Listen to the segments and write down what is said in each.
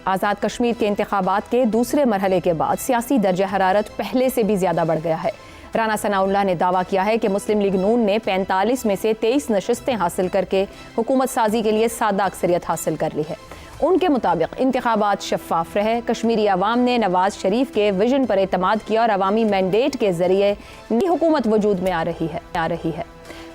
आज़ाद कश्मीर के इंतखाबात के दूसरे मरहले के बाद सियासी दर्जा हरारत पहले से भी ज़्यादा बढ़ गया है। राना सनाउल्लाह ने दावा किया है कि मुस्लिम लीग नून ने 45 में से 23 नशिस्तें हासिल करके हुकूमत साजी के लिए सादा अक्सरियत हासिल कर ली है। उनके मुताबिक इंतखाबात शफाफ रहे, कश्मीरी अवाम ने नवाज शरीफ के विजन पर एतमाद किया और अवामी मैंडेट के जरिए नई हुकूमत वजूद में आ रही है।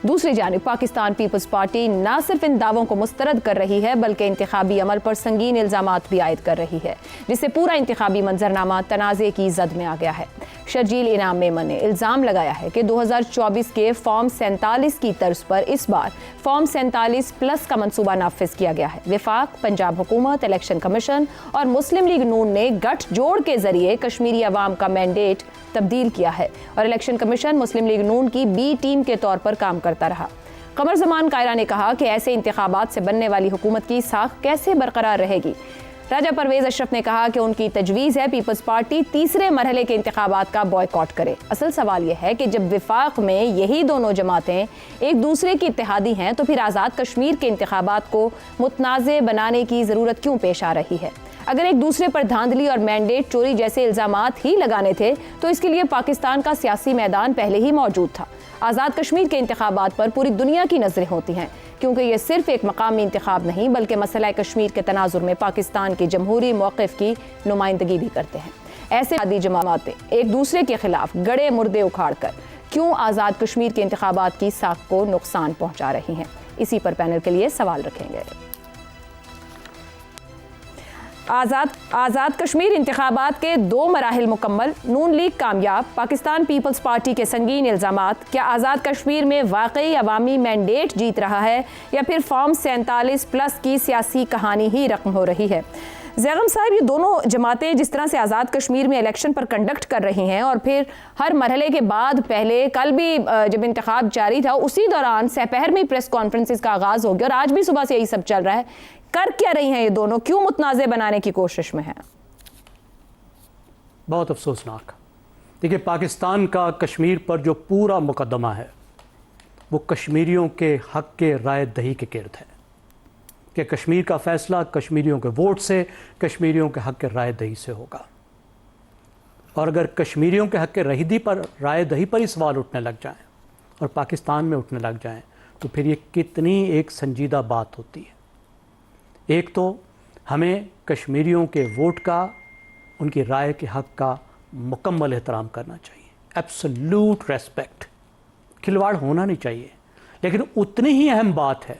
दूसरी जानिब पाकिस्तान पीपल्स पार्टी न सिर्फ इन दावों को मुस्तरद कर रही है बल्कि इंतखाबी अमल पर संगीन इल्जामात भी आयद कर रही है, जिससे पूरा इंतखाबी मंजरनामा तनाज़े की जद में आ गया है। शर्जील इनाम मेमन ने इल्ज़ाम लगाया है कि 2024 के फॉर्म 47 की तर्ज पर इस बार फॉर्म 47+ का मनसूबा नाफिज किया गया है। विफाक, पंजाब हुकूमत, इलेक्शन कमीशन और मुस्लिम लीग नून ने गठजोड़ के जरिए कश्मीरी अवाम का मैंडेट तब्दील किया है और इलेक्शन कमीशन मुस्लिम लीग नून की बी टीम के तौर पर काम करता रहा। कमर जमान कायरा ने कहा कि ऐसे इंतखाबात से बनने वाली हुकूमत की साख कैसे बरकरार रहेगी। राजा परवेज अशरफ ने कहा कि उनकी तजवीज़ है पीपल्स पार्टी तीसरे मरहले के इंतखाबात का बॉयकॉट करे। असल सवाल यह है कि जब विफाक में यही दोनों जमातें एक दूसरे की इत्तेहादी हैं तो फिर आज़ाद कश्मीर के इंतखाबात को मुतनाज़े बनाने की ज़रूरत क्यों पेश आ रही है? अगर एक दूसरे पर धांधली और मैंडेट चोरी जैसे इल्ज़ामात ही लगाने थे तो इसके लिए पाकिस्तान का सियासी मैदान पहले ही मौजूद था। आज़ाद कश्मीर के इंतखाबात पर पूरी दुनिया की नज़रें होती हैं, क्योंकि ये सिर्फ एक मकामी इंतखाब नहीं बल्कि मसला कश्मीर के तनाजुर में पाकिस्तान के जमहूरी मौक़िफ़ की नुमाइंदगी भी करते हैं। ऐसे आदि जमातें एक दूसरे के खिलाफ गड़े मुर्दे उखाड़ कर क्यों आज़ाद कश्मीर के इंतखाबात की साख को नुकसान पहुँचा रही हैं? इसी पर पैनल के लिए सवाल रखेंगे। आज़ाद कश्मीर इंतखाबात के 2 मराहिल मुकम्मल, नून लीग कामयाब, पाकिस्तान पीपल्स पार्टी के संगीन इल्ज़ामात। क्या आज़ाद कश्मीर में वाकई अवामी मैंडेट जीत रहा है या फिर फॉर्म 47+ की सियासी कहानी ही रकम हो रही है? ज़ैगम साहब, ये दोनों जमातें जिस तरह से आज़ाद कश्मीर में इलेक्शन पर कंडक्ट कर रही हैं और फिर हर मरहले के बाद पहले कल भी जब इंतखाब जारी था उसी दौरान सहपहर में प्रेस कॉन्फ्रेंसेस का आगाज़ हो गया और आज भी सुबह से यही सब चल रहा है। कर क्या रही हैं ये दोनों? क्यों मुतनाज़े बनाने की कोशिश में है? बहुत अफसोसनाक। देखिए, पाकिस्तान का कश्मीर पर जो पूरा मुकदमा है वो कश्मीरियों के हक़ के राय दही के गिर्द है कि कश्मीर का फ़ैसला कश्मीरियों के वोट से, कश्मीरियों के हक़ के राय दही से होगा। और अगर कश्मीरियों के हक़ के राय दही पर ही सवाल उठने लग जाएं और पाकिस्तान में उठने लग जाएं तो फिर ये कितनी एक संजीदा बात होती है। एक तो हमें कश्मीरियों के वोट का, उनकी राय के हक़ का मुकम्मल एहतराम करना चाहिए, एब्सोल्यूट रेस्पेक्ट, खिलवाड़ होना नहीं चाहिए। लेकिन उतनी ही अहम बात है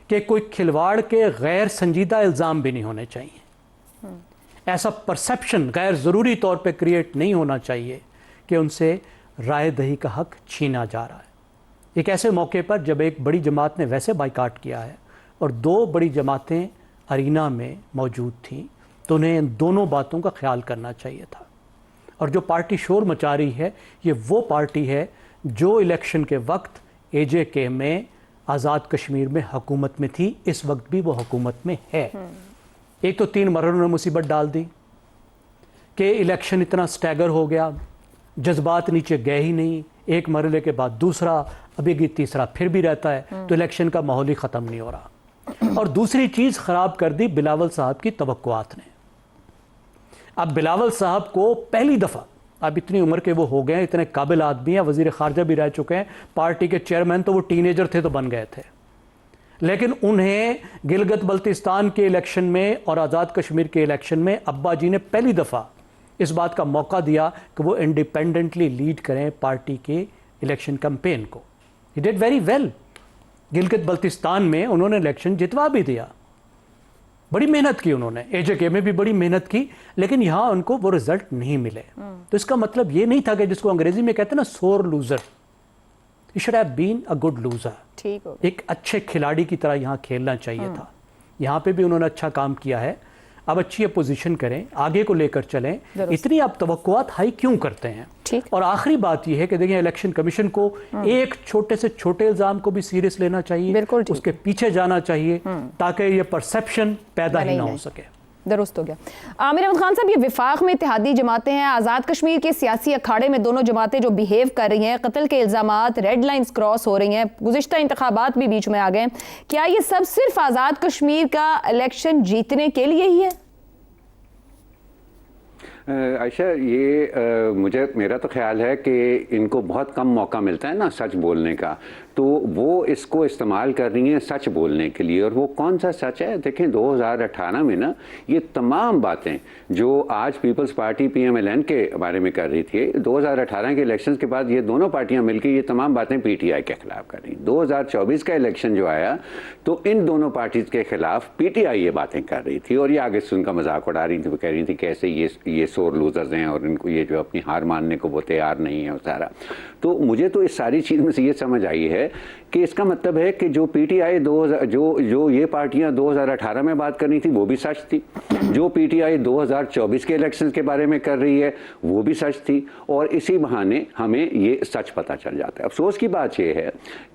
कि कोई खिलवाड़ के गैर संजीदा इल्ज़ाम भी नहीं होने चाहिए। ऐसा परसेप्शन गैर ज़रूरी तौर पे क्रिएट नहीं होना चाहिए कि उनसे राय दही का हक़ छीना जा रहा है। एक ऐसे मौके पर जब एक बड़ी जमात ने वैसे बाइकाट किया है और 2 बड़ी जमातें अरीना में मौजूद थीं तो उन्हें इन दोनों बातों का ख्याल करना चाहिए था। और जो पार्टी शोर मचा रही है ये वो पार्टी है जो इलेक्शन के वक्त AJK में आज़ाद कश्मीर में हुकूमत में थी, इस वक्त भी वो हुकूमत में है। एक तो 3 मरहलों ने मुसीबत डाल दी कि इलेक्शन इतना स्टैगर हो गया, जज्बात नीचे गए ही नहीं, एक मरहले के बाद दूसरा, अभी तीसरा फिर भी रहता है, तो इलेक्शन का माहौल ही ख़त्म नहीं हो रहा। और दूसरी चीज़ ख़राब कर दी बिलावल साहब की तवक्कुआत ने। अब बिलावल साहब को पहली दफ़ा, अब इतनी उम्र के वो हो गए, इतने काबिल आदमी हैं, वज़ीर ख़ारजा भी रह चुके हैं, पार्टी के चेयरमैन तो वो टीनेजर थे तो बन गए थे, लेकिन उन्हें गिलगित बल्तिस्तान के इलेक्शन में और आज़ाद कश्मीर के इलेक्शन में अब्बा जी ने पहली दफ़ा इस बात का मौका दिया कि वो इंडिपेंडेंटली लीड करें पार्टी के इलेक्शन कैंपेन को। He did very well. Gilgit Baltistan में उन्होंने इलेक्शन जितवा भी दिया, बड़ी मेहनत की उन्होंने, AJK में भी बड़ी मेहनत की, लेकिन यहाँ उनको वो रिजल्ट नहीं मिले। तो इसका मतलब ये नहीं था कि जिसको अंग्रेजी में कहते हैं ना sore loser, he should have been a good loser. ठीक हो, एक अच्छे खिलाड़ी की तरह यहाँ खेलना चाहिए था। यहाँ पे भी उन्होंने अच्छा काम किया है। अब अच्छी अपोजिशन करें, आगे को लेकर चलें। इतनी आप तवक्कुआत हाई क्यों करते हैं? और आखिरी बात यह है कि देखिए, इलेक्शन कमीशन को एक छोटे से छोटे इल्जाम को भी सीरियस लेना चाहिए, उसके पीछे जाना चाहिए ताकि ये परसेप्शन पैदा ही ना हो सके। दुरुस्त हो गया। आमिर अहमद खान साहब, ये विफाक में इत्तेहादी जमातें हैं, आज़ाद कश्मीर के सियासी अखाड़े में दोनों जमातें जो बिहेव कर रही हैं, कत्ल के इल्ज़ामात, रेड लाइन्स क्रॉस हो रही हैं, गुज़िश्ता इंतखाबात भी बीच में आ गए। क्या ये सब सिर्फ आज़ाद कश्मीर का इलेक्शन जीतने के लिए ही है? आयशा, ये मेरा तो ख्याल है कि इनको बहुत कम मौका मिलता है ना सच बोलने का, तो वो इसको इस्तेमाल कर रही हैं सच बोलने के लिए। और वो कौन सा सच है? देखें, 2018 में ना ये तमाम बातें जो आज पीपल्स पार्टी PMLN के बारे में कर रही थी, 2018 के इलेक्शन के बाद ये दोनों पार्टियां मिलकर ये तमाम बातें PTI के खिलाफ कर रही। 2024 का इलेक्शन जो आया तो इन दोनों पार्टीज के खिलाफ PTI ये बातें कर रही थी और ये आगे से उनका मजाक उड़ा रही थी। वो कह रही थी कैसे ये सोर लूजर्स हैं और इनको ये जो अपनी हार मानने को वो तैयार नहीं है और सारा। तो मुझे तो इस सारी चीज़ में से ये समझ आई है कि इसका मतलब है कि जो PTI जो ये पार्टियां 2018 में बात कर रही थी वो भी सच थी, जो PTI 2024 के इलेक्शंस के बारे में कर रही है वो भी सच थी, और इसी बहाने हमें ये सच पता चल जाता है। अफसोस की बात ये है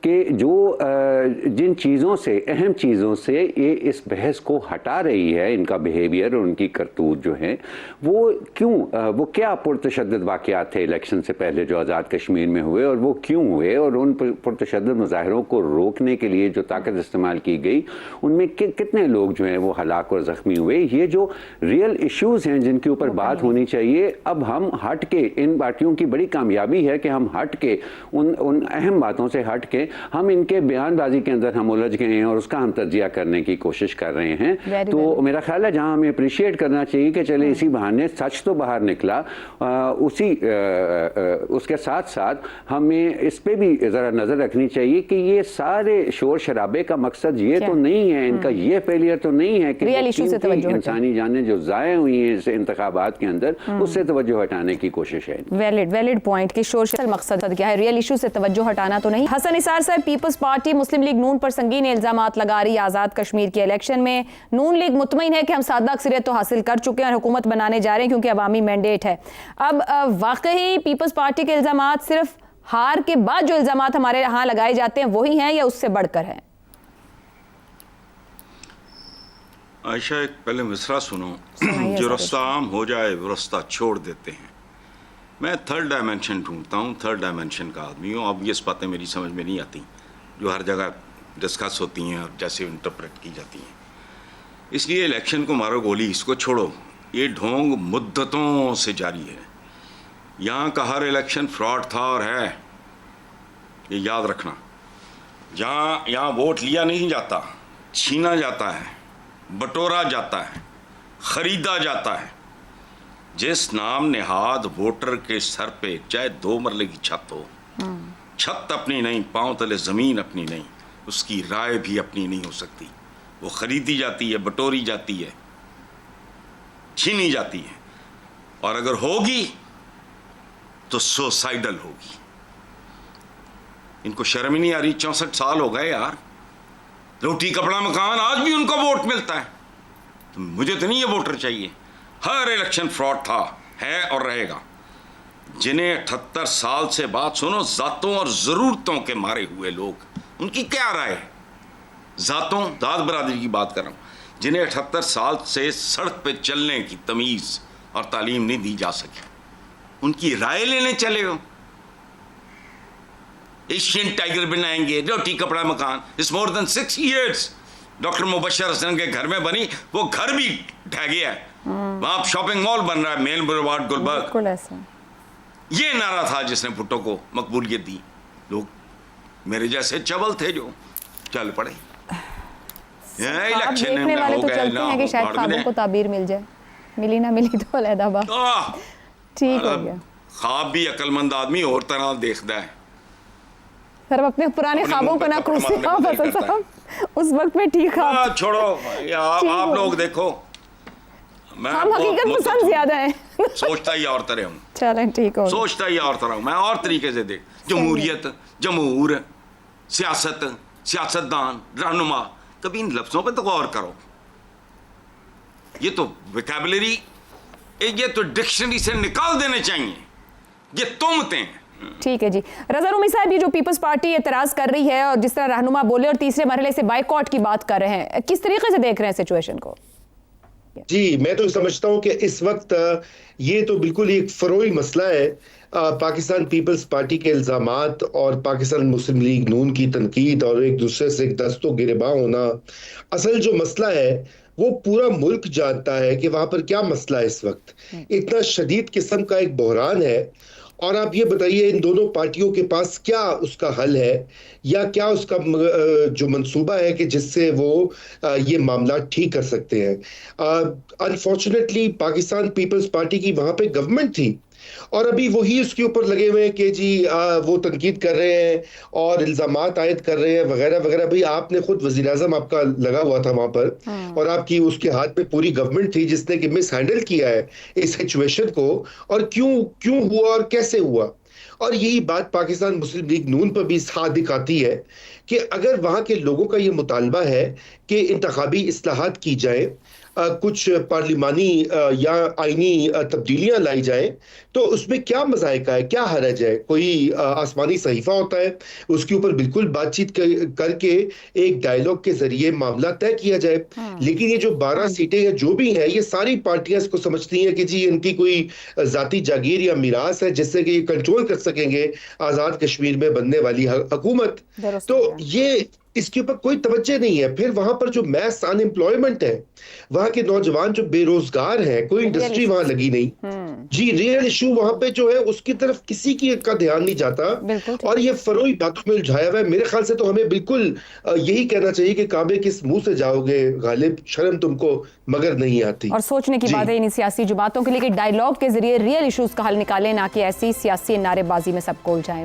कि जो जिन चीज़ों से, अहम चीज़ों से ये इस बहस को हटा रही है, इनका बिहेवियर और उनकी करतूत जो है, वो क्या पुरतशद्दद वाक़यात थे इलेक्शन से पहले जो आज़ाद कश्मीर में हुए और वो क्यों हुए, और उन पुरतशद्दद मुजाहिरों को रोकने के लिए जो ताकत इस्तेमाल की गई उनमें कितने लोग जो हैं वो हलाक और ज़ख्मी हुए। ये जो रियल इश्यूज़ हैं जिनके ऊपर बात होनी चाहिए, अब हम हट के, इन पार्टियों की बड़ी कामयाबी है कि हम हट के उन अहम बातों से हट के हम इनके बयानबाजी के अंदर हम उलझ गए हैं और उसका हम तज्जिया करने की कोशिश कर रहे हैं। तो मेरा ख्याल है जहाँ हमें अप्रिशिएट करना चाहिए कि चले इसी बहाने सच तो बाहर निकला, उसके साथ साथ हमें इस पे भी ज़रा नज़र रखनी चाहिए कि ये सारे शोर शराबे का मकसद ये तो नहीं है, इनका ये फेलियर तो नहीं है कि इंसानी जानें जो ज़ाया हुई हैं इस इंतखाबात के अंदर, उससे तवज्जो हटाने की कोशिश है। वैलिड पॉइंट कि शोर शराबे मकसद क्या है, रियल इशू से तवज्जो हटाना तो नहीं। हसन निसार साहब, पीपल्स पार्टी मुस्लिम लीग नून पर संगीन इल्जामात लगा रही है आज़ाद कश्मीर के इलेक्शन में। नून लीग मुतमईन है कि हम सादा अक्सरियत तो हासिल कर चुके हैं और हुकूमत बनाने जा रहे हैं क्योंकि अवामी मैंडेट है। अब वाकई पीपल्स पार्टी के इल्जामात सिर्फ हार के बाद जो इल्जामात हमारे यहाँ लगाए जाते हैं वही हैं या उससे बढ़कर हैं? आयशा, एक पहले मिसरा सुनो, जो रास्ता आम हो जाए वो रास्ता छोड़ देते हैं। मैं थर्ड डायमेंशन ढूंढता हूँ, थर्ड डायमेंशन का आदमी हूँ। अब ये बातें मेरी समझ में नहीं आती जो हर जगह डिस्कस होती हैं और जैसे इंटरप्रेट की जाती हैं। इसलिए इलेक्शन को मारो गोली, इसको छोड़ो। ये ढोंग मुद्दतों से जारी है। यहाँ का हर इलेक्शन फ्रॉड था और है, ये याद रखना। यहाँ वोट लिया नहीं जाता, छीना जाता है, बटोरा जाता है, खरीदा जाता है। जिस नाम नेहाद वोटर के सर पे चाहे 2 मरले की छत हो, छत अपनी नहीं, पांव तले जमीन अपनी नहीं, उसकी राय भी अपनी नहीं हो सकती। वो खरीदी जाती है, बटोरी जाती है, छीनी जाती है, और अगर होगी तो सुसाइडल होगी। इनको शर्म ही नहीं आ रही। 64 साल हो गए यार, रोटी कपड़ा मकान, आज भी उनको वोट मिलता है। तो मुझे तो नहीं ये वोटर चाहिए। हर इलेक्शन फ्रॉड था, है और रहेगा। जिन्हें 78 साल से बात सुनो, जातों और जरूरतों के मारे हुए लोग, उनकी क्या राय है? जातों, दाद बरादरी की बात कर रहा हूं, जिन्हें 78 साल से सड़क पे चलने की तमीज और तालीम नहीं दी जा सकी, उनकी राय लेने चले हो। एशियन टाइगर बनाएंगे, रोटी कपड़ा मकान। It's more than 6 years doctor Mubashar Hasan के घर में बनी, वो घर भी ढह गया है। वहां शॉपिंग मॉल बन रहा है, मेन बुलेवार्ड गुलबर्ग। ये नारा था जिसने भुट्टो को मकबूलियत दी। लोग मेरे जैसे चवल थे जो चल पड़े। देखने वाले तो चलते हैं कि शायद ख्वाबों को ताबीर मिल जाए, मिली ना मिली तो अलहदा बात, ठीक हो गया। ख्वाब भी अक्लमंद आदमी और तरह देखता है। सर अपने पुराने ख्वाबों को ना कोसे साहब, उस वक्त में ठीक है। छोड़ो आप लोग देखो, मैं हम हकीकत पसंद ज्यादा है। सोचता ही और तरह हूँ। चलें ठीक हो, सोचता ही और तरह हूँ मैं, और तरीके से देख। जमहूरियत, जमहूर, सियासत, सियासतदान, रहनुमा, कभी इन लफ्जों पे तो गौर करो। ये तो वोकैबुलरी, ये तो डिक्शनरी से निकाल देने चाहिए। ये तुमते हैं। ठीक है जी। रज़ा रूमी साहब, ये जो पीपल्स पार्टी एतराज कर रही है और जिस तरह रहनुमा बोले और तीसरे मरहले से बाइकआउट की बात कर रहे हैं, किस तरीके से देख रहे हैं सिचुएशन को? जी, मैं तो समझता हूं कि इस वक्त ये तो बिल्कुल एक फरोई मसला है। पाकिस्तान पीपल्स पार्टी के इल्जामात और पाकिस्तान मुस्लिम लीग नून की तनकीद और एक दूसरे से दस्तो गिरबा होना, असल जो मसला है वो पूरा मुल्क जानता है कि वहां पर क्या मसला है इस वक्त। इतना शदीद किस्म का एक बहरान है, और आप ये बताइए इन दोनों पार्टियों के पास क्या उसका हल है, या क्या उसका जो मंसूबा है कि जिससे वो ये मामला ठीक कर सकते हैं। अनफॉर्चुनेटली पाकिस्तान पीपल्स पार्टी की वहां पे गवर्नमेंट थी, और अभी वही उसके ऊपर लगे हुए हैं कि जी वो तनकीद कर रहे हैं और इल्जामात आयद कर रहे हैं वगैरह वगैरह। भाई आपने खुद वजीर आजम आपका लगा हुआ था वहां पर, और आपकी उसके हाथ में पूरी गवर्नमेंट थी जिसने कि मिस हैंडल किया है इस सिचुएशन को, और क्यों हुआ और कैसे हुआ। और यही बात पाकिस्तान मुस्लिम लीग नून पर भी साथ दिखाती है कि अगर वहां के लोगों का ये मुतालबा है कि इंतखाबी इस्लाहात की जाए, कुछ पार्लिमानी या आईनी तब्दीलियां लाई जाएं, तो उसमें क्या मज़ायका है, क्या हरज है। कोई आसमानी सहीफा होता है, उसके ऊपर बिल्कुल बातचीत करके एक डायलॉग के जरिए मामला तय किया जाए। लेकिन ये जो 12 सीटें हैं जो भी हैं, ये सारी पार्टियां इसको समझती हैं कि जी इनकी कोई जाती जागीर या मिरास है जिससे कि ये कंट्रोल कर सकेंगे आज़ाद कश्मीर में बनने वाली हुकूमत। तो ये इसके ऊपर कोई तवज्जो नहीं है। फिर वहां पर जो मैस अनएम्प्लॉयमेंट है, वहां के नौजवान जो बेरोजगार हैं, कोई इंडस्ट्री वहां लगी नहीं। जी, रियल इशू वहां पे जो है उसकी तरफ किसी की का ध्यान नहीं जाता, और ये फरोई बातों में उलझाया हुआ है। मेरे ख्याल से तो हमें बिल्कुल यही कहना चाहिए कि काबे किस मुंह से जाओगे गालिब, शर्म तुमको मगर नहीं आती। और सोचने की बात है इन सियासी जो बातों के लिए कि डायलॉग के जरिए रियल इश्यूज का हल निकालें, ना कि ऐसी सियासी नारेबाजी में सबको उलझाएं।